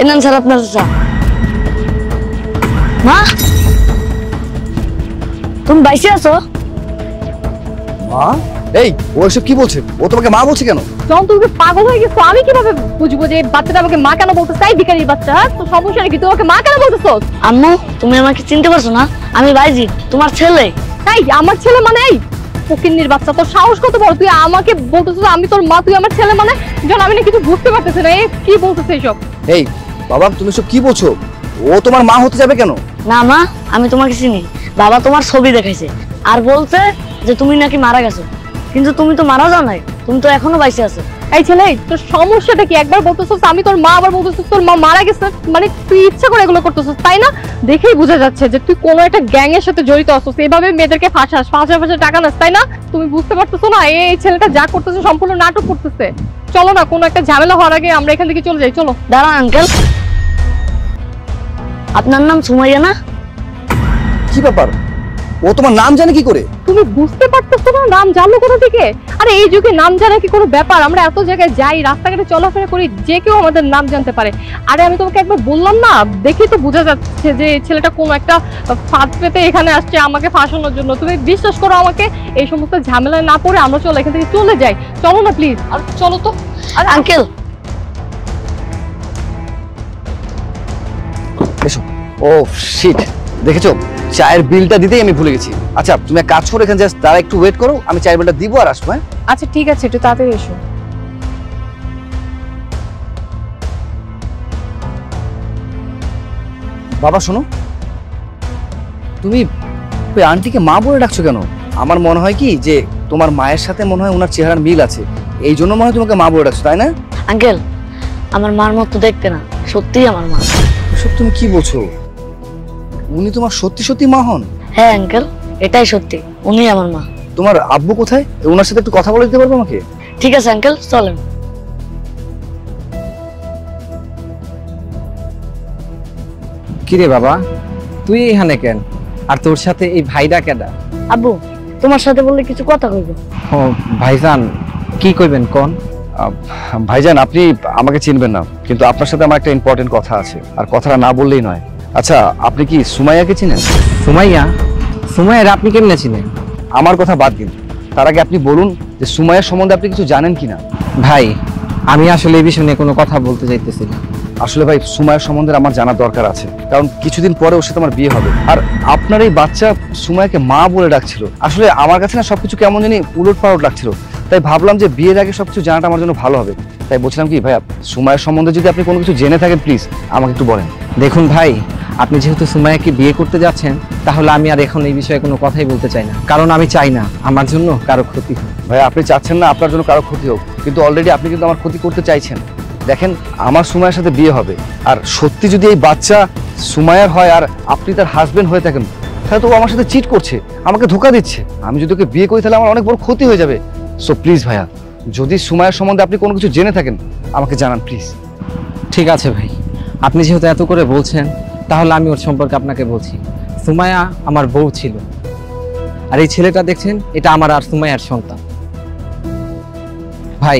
এনান sir আপনার চা। মা তুমি বাইসে আছো? মা? এই ও এসব কি বলছে? ও তোমাকে মা বলছে কেন? যখন তুমি পাগল হয়ে গেছো আমি কিভাবে বুঝবো যে বাচ্চাটা আমাকে মা কেন বলতেছে? তাই ভিখারির বাচ্চা, তো সমস্যা নাকি? তুমি আমাকে মা কেন বলতেছো? আম্মু তুমি আমাকে চিনতে পারছো না? আমি বাইজি, তোমার ছেলে। তাই আমার ছেলে মানে? এই ফকিন্নির বাচ্চা, তোর সাহস কত বড়? তুই আমাকে বলতেছিস আমি তোর মা, তুই আমার ছেলে মানে? যখন আমি না কিছু বুঝতে পারতেছি না, এই কি বলতেছে এসব? এই বাবা তুমি সব কি বলছো? ও তোমার মা হতে যাবে কেন? না মা, আমি তোমাকে চিনি। বাবা তোমার ছবি দেখাইছে আর বলছে যে তুমি নাকি মারা গেছো, কিন্তু তুমি তো মারা যাও নাই, তুমি তো এখনো বাইসে আছো। এই ছেলে, তোর সমস্যাটা কি? একবার বলতেছিস আমি তোর মা, আবার বলতেছিস তোর মা মারা গেছে। মানে তুই ইচ্ছা করে এগুলো করতেছিস তাই না? দেখেই বোঝা যাচ্ছে যে তুই কোনো একটা গ্যাং এর সাথে জড়িত আছিস, এভাবে মেয়েদেরকে ফাঁসাস, ফাঁসা টাকা নাস, তাই না? তুমি বুঝতে পারতেছো না এই ছেলেটা যা করতেছে সম্পূর্ণ নাটক করতেছে? চলো না, কোনো একটা ঝামেলা হওয়ার আগে আমরা এখান থেকে চলে যাই, চলো। দাঁড়ান আঙ্কেল, আপনার নাম সুমাইয়া না? কি ব্যাপার? ও তোমার নাম জানে কি করে? তুমি বুঝতে পারতেছো না নাম জানলো কোথা থেকে? আরে এই যুগে নাম জানা কি কোনো ব্যাপার? আমরা এত জায়গায় যাই, রাস্তাঘাটে চলাফেরা করি, যে কেউ আমাদের নাম জানতে পারে। আরে আমি তোমাকে একবার বললাম না, দেখি তো বোঝা যাচ্ছে যে এই ছেলেটা কোনো একটা ফাঁদ পেতে এখানে আসছে আমাকে ফাঁসানোর জন্য। তুমি বিশ্বাস করো আমাকে, এই সমস্ত ঝামেলায় না পড়ে আমরা চলো এখান থেকে চলে যাই। চলো না প্লিজ, আর চলো তো। আর আঙ্কেল এসো। ও শিট, দেখেছো চায়ের বিলটা দিতেই আমি ভুলে গেছি। আচ্ছা তুমি এক কাজ করো, এখানে জাস্ট তারা একটু ওয়েট করো, আমি চায়ের বিলটা দিব আর আসবো। হ্যাঁ আচ্ছা ঠিক আছে, একটু তাড়াতাড়ি এসো। বাবা শোনো, তুমি ওই আন্টিকে মা বলে ডাকছো কেন? আমার মনে হয় কি যে তোমার মায়ের সাথে মনে হয় ওনার চেহারার মিল আছে, এই জন্য মনে হয় তোমাকে মা বলে ডাকছো, তাই না? আঙ্কেল, আমার মার মতো দেখতে না, সত্যিই আমার মা। এসব তুমি কি বলছো? উনি তোমার সত্যি সত্যি মা হন? হ্যাঁ আঙ্কেল, এটাই সত্যি, উনি আমার মা। তোমার আব্বু কোথায়? ওনার সাথে একটু কথা বলে দিতে পারবে আমাকে? ঠিক আছে আঙ্কেল, চলেন। কিরে বাবা, তুই এখানে কেন? আর তোর সাথে এই ভাইরা কেডা? আব্বু তোমার সাথে বললে কিছু কথা কইব। ও ভাইজান, কি কইবেন কোন? ভাইজান আপনি আমাকে চিনবেন না, কিন্তু আপনার সাথে আমার একটা ইম্পর্টেন্ট কথা আছে, আর কথাটা না বললেই নয়। আচ্ছা আপনি কি সুমাইয়াকে চিনেন? সুমাইয়া? সুমাইয়ার আপনি কেমনে চিনেন? আমার কথা বাদ দিন, তার আগে আপনি বলুন যে সুমাইয়ার সম্বন্ধে আপনি কিছু জানেন কিনা। ভাই, আমি আসলে এই বিষয় নিয়ে কোনো কথা বলতে চাইতেছি না। আসলে ভাই সুমাইয়ার সম্বন্ধে আমার জানার দরকার আছে, কারণ কিছুদিন পরে ওর সাথে আমার বিয়ে হবে, আর আপনার এই বাচ্চা সুমাইয়াকে মা বলে ডাকছিল। আসলে আমার কাছে না সবকিছু কেমন জানি উলট পালট লাগছিল, তাই ভাবলাম যে বিয়ের আগে সবকিছু জানাটা আমার জন্য ভালো হবে। তাই বলছিলাম কি ভাই, সুমাইয়ার সম্বন্ধে যদি আপনি কোনো কিছু জেনে থাকেন প্লিজ আমাকে একটু বলেন। দেখুন ভাই, আপনি যেহেতু সুমাইয়াকে বিয়ে করতে যাচ্ছেন, তাহলে আমি আর এখন এই বিষয়ে কোনো কথাই বলতে চাই না, কারণ আমি চাই না আমার জন্য কারো ক্ষতি হোক। ভাই আপনি চাচ্ছেন না আপনার জন্য কারো ক্ষতি হোক, কিন্তু অলরেডি আপনি কিন্তু আমার ক্ষতি করতে চাইছেন। দেখেন আমার সুমাইয়ার সাথে বিয়ে হবে, আর সত্যি যদি এই বাচ্চা সুমাইয়ার হয় আর আপনি তার হাজবেন্ড হয়ে থাকেন, তাহলে তো ও আমার সাথে চিট করছে, আমাকে ধোকা দিচ্ছে। আমি যদি ওকে বিয়ে করি তাহলে আমার অনেক বড় ক্ষতি হয়ে যাবে। সো প্লিজ ভাইয়া, যদি সুমাইয়ার সম্বন্ধে আপনি কোনো কিছু জেনে থাকেন আমাকে জানান প্লিজ। ঠিক আছে ভাই, আপনি যেহেতু এত করে বলছেন, তাহলে আমি ওর সম্পর্কে আপনাকে বলছি। সুমাইয়া আমার বউ ছিল, আর এই ছেলেটা দেখছেন, এটা আমার আর সুমাইয়ার সন্তান। ভাই,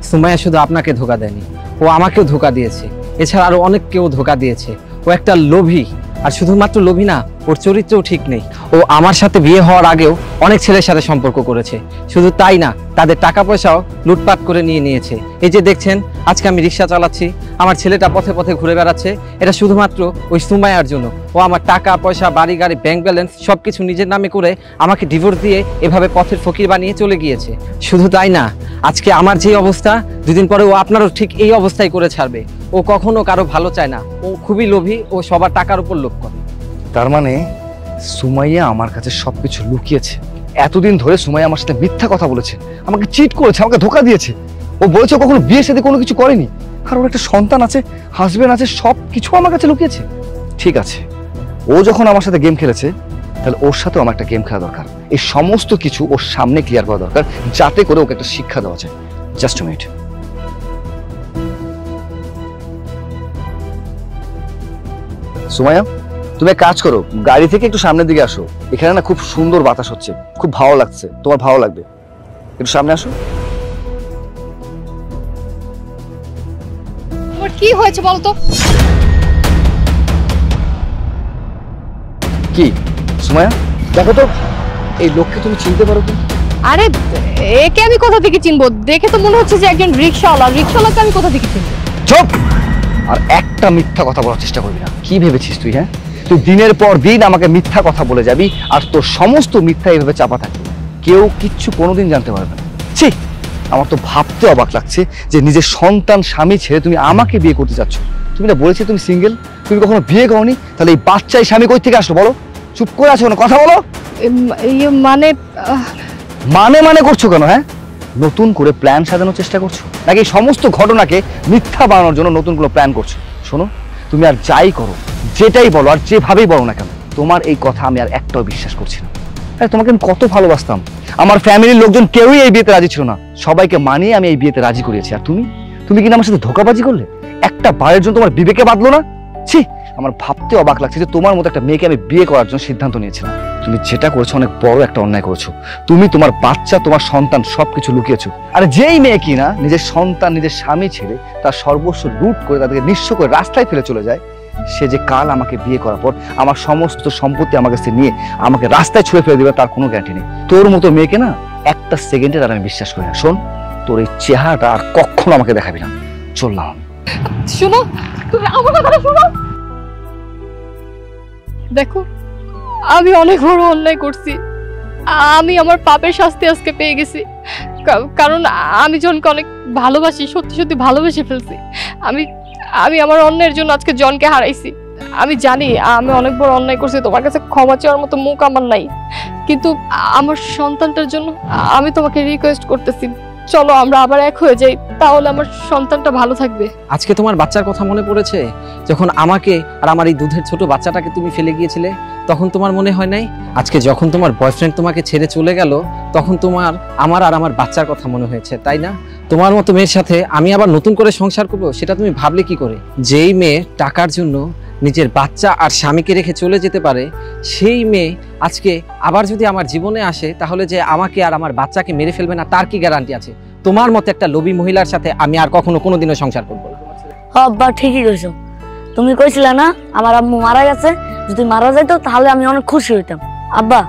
সুমাইয়া শুধু আপনাকে ধোকা দেয়নি, ও আমাকেও ধোকা দিয়েছে, এছাড়া আরো অনেককেও ধোকা দিয়েছে। ও একটা লোভী, আর শুধুমাত্র লোভী না, ওর চরিত্রও ঠিক নেই। ও আমার সাথে বিয়ে হওয়ার আগেও অনেক ছেলের সাথে সম্পর্ক করেছে, শুধু তাই না, তাদের টাকা পয়সাও লুটপাট করে নিয়েছে। এই যে দেখছেন, আজকে আমি রিক্সা চালাচ্ছি, আমার ছেলেটা পথে পথে ঘুরে বেড়াচ্ছে, এটা শুধুমাত্র ওই সুমাইয়ার জন্য। ও আমার টাকা পয়সা, বাড়ি গাড়ি, ব্যাংক ব্যালেন্স সবকিছু নিজের নামে করে আমাকে ডিভোর্স দিয়ে এভাবে পথের ফকির বানিয়ে চলে গিয়েছে। শুধু তাই না, আজকে আমার যে অবস্থা, দুদিন পরে ও আপনারও ঠিক এই অবস্থায় করে ছাড়বে। ও কখনো কারো ভালো চায় না, ও খুবই লোভী, ও সবার টাকার উপর লোভ করে। তার মানে সুমাইয়া আমার কাছে সবকিছু লুকিয়েছে। এতদিন ধরে সুমাইয়া আমার সাথে মিথ্যা কথা বলেছে, আমাকে চিট করেছে, আমাকে ধোকা দিয়েছে। ও বলেছে কখনো বিয়ের সাথে কোনো কিছু করেনি, আর ওর একটা সন্তান আছে, হাজবেন্ড আছে, সবকিছু আমার কাছে লুকিয়েছে। ঠিক আছে, ও যখন আমার সাথে গেম খেলেছে, তাহলে ওর সাথেও আমার একটা গেম খেলা দরকার। এই সমস্ত কিছু ওর সামনে ক্লিয়ার করা দরকার, যাতে করে ওকে একটা শিক্ষা দেওয়া যায়। Just a minute. সুমাইয়া, তুমি এক কাজ করো, গাড়ি থেকে একটু সামনের দিকে আসো। এখানে না খুব সুন্দর বাতাস হচ্ছে, খুব ভালো লাগছে, তোমার ভালো লাগবে। একটু সামনে আসো। তোমার কি হয়েছে বলতো? কি সুমাইয়া, দেখো তো এই লোককে তুমি চিনতে পারো কি? আরে একে আমি কোথা থেকে চিনবো? দেখে তো মনে হচ্ছে যে একজন রিকশাওয়ালাকে আমি কোথা থেকে চিনবো? চুপ! আর একটা মিথ্যা কথা বলার চেষ্টা করবি না। কি ভেবেছিস তুই? হ্যাঁ, তুই দিনের পর দিন আমাকে মিথ্যা কথা বলে যাবি, আর তোর সমস্ত মিথ্যা এইভাবে চাপা থাকবে, কেউ কিচ্ছু কোনোদিন জানতে পারবে না। ছি, আমার তো ভাবতে অবাক লাগছে যে নিজের সন্তান স্বামী ছেড়ে তুমি আমাকে বিয়ে করতে যাচ্ছ। তুমি না বলেছি তুমি সিঙ্গেল, তুমি কখনো বিয়ে করনি, তাহলে এই বাচ্চাই স্বামী কই থেকে আসলো বলো? চুপ করে আছো কেন? কথা বলো। মানে মানে করছো কেন? হ্যাঁ, নতুন করে প্ল্যান সাজানোর চেষ্টা করছো, নাকি সমস্ত ঘটনাকে মিথ্যা বানানোর জন্য নতুন কোনো প্ল্যান করছো? শোনো, তুমি আর যাই করো, যেটাই বলো, আর যেভাবেই বলো না কেন, তোমার এই কথা আমি আর একটাও বিশ্বাস করছি না। আরে তোমাকে আমি কত ভালোবাসতাম, আমার ফ্যামিলির লোকজন কেউই এই বিয়েতে রাজি ছিল না, সবাইকে মানিয়ে আমি এই বিয়েতে রাজি করিয়েছি। আর তুমি কিনা আমার সাথে ধোঁকাবাজি করলে, একটা বারের জন্য তোমার বিবেকে বাঁধলো না? ছি, আমার ভাবতে অবাক লাগছে যে তোমার মতো একটা মেয়েকে আমি বিয়ে করার জন্য সিদ্ধান্ত নিয়েছিলাম। তুমি যেটা করেছো অনেক বড় একটা অন্যায় করেছো। তুমি তোমার বাচ্চা, তোমার সন্তান সবকিছু লুকিয়েছো। আর যেই মেয়ে কিনা নিজের সন্তান, নিজের স্বামী ছেড়ে তার সর্বস্ব লুট করে তাদেরকে নিঃস্ব করে রাস্তায় ফেলে চলে যায়, সে যে কাল আমাকে বিয়ে করার পর আমার সমস্ত সম্পত্তি আমার কাছে নিয়ে আমাকে রাস্তায় ছুঁড়ে ফেলে দেবে তার কোনো গ্যারান্টি নেই। তোর মতো মেয়েকে না একটা সেকেন্ডের আর আমি বিশ্বাস করি না। শোন, তোর এই চেহারাটা আর কখনো আমাকে দেখাবি না। চললাম আমি। শোনো, তুমি আমার কথাটা শোনো। দেখো, আমি অনেক বড় অন্যায় করছি। আমি আমার পাপের শাস্তি আজকে পেয়ে গেছি, কারণ আমি জনকে অনেক ভালোবাসি, সত্যি সত্যি ভালোবেসে ফেলছি। আমি আমার অন্যায়ের জন্য আজকে জনকে হারাইছি। আমি জানি আমি অনেক বড় অন্যায় করছি, তোমার কাছে ক্ষমা চাওয়ার মতো মুখ আমার নাই, কিন্তু আমার সন্তানটার জন্য আমি তোমাকে রিকোয়েস্ট করতেছি, চলো আমরা আবার এক হয়ে যাই, তাহলে আমার সন্তানটা ভালো থাকবে। আজকে তোমার বাচ্চার কথা মনে পড়েছে? যখন আমাকে আর আমার এই দুধের ছোট বাচ্চাটাকে তুমি ফেলে গিয়েছিলে, তখন তোমার মনে হয় নাই? আজকে যখন তোমার বয়ফ্রেন্ড তোমাকে ছেড়ে চলে গেল, তখন তোমার আমার আর আমার বাচ্চার কথা মনে হয়েছে, তাই না? তোমার মতো মেয়ের সাথে আমি আবার নতুন করে সংসার করবো, সেটা তুমি ভাবলে কি করে? যেই মেয়ে টাকার জন্য নিজের বাচ্চা আর স্বামীকে রেখে চলে যেতে পারে, সেই মেয়ে আজকে আবার যদি আমার জীবনে আসে, তাহলে যে আমাকে আর আমার বাচ্চাকে মেরে ফেলবে না তার কি গ্যারান্টি আছে? তোমার মতো একটা লোভী মহিলার সাথে আমি আর কখনো কোনোদিনও সংসার করবো না। আব্বা ঠিকই কইছো, তুমি কইছিলে না আমার আম্মু মারা গেছে, যদি মারা যাইতো তাহলে আমি অনেক খুশি হইতাম। আব্বা,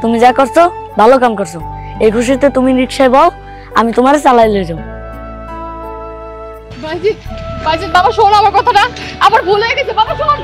তুমি যা করছো ভালো কাম করছো। এই খুশিতে তুমি রিকশায় বও, আমি তোমারে চালাই লই যাও। বাইজি, বাবা শোন আমার কথাটা, আবার ভুলে গেছে বাবা, শোন।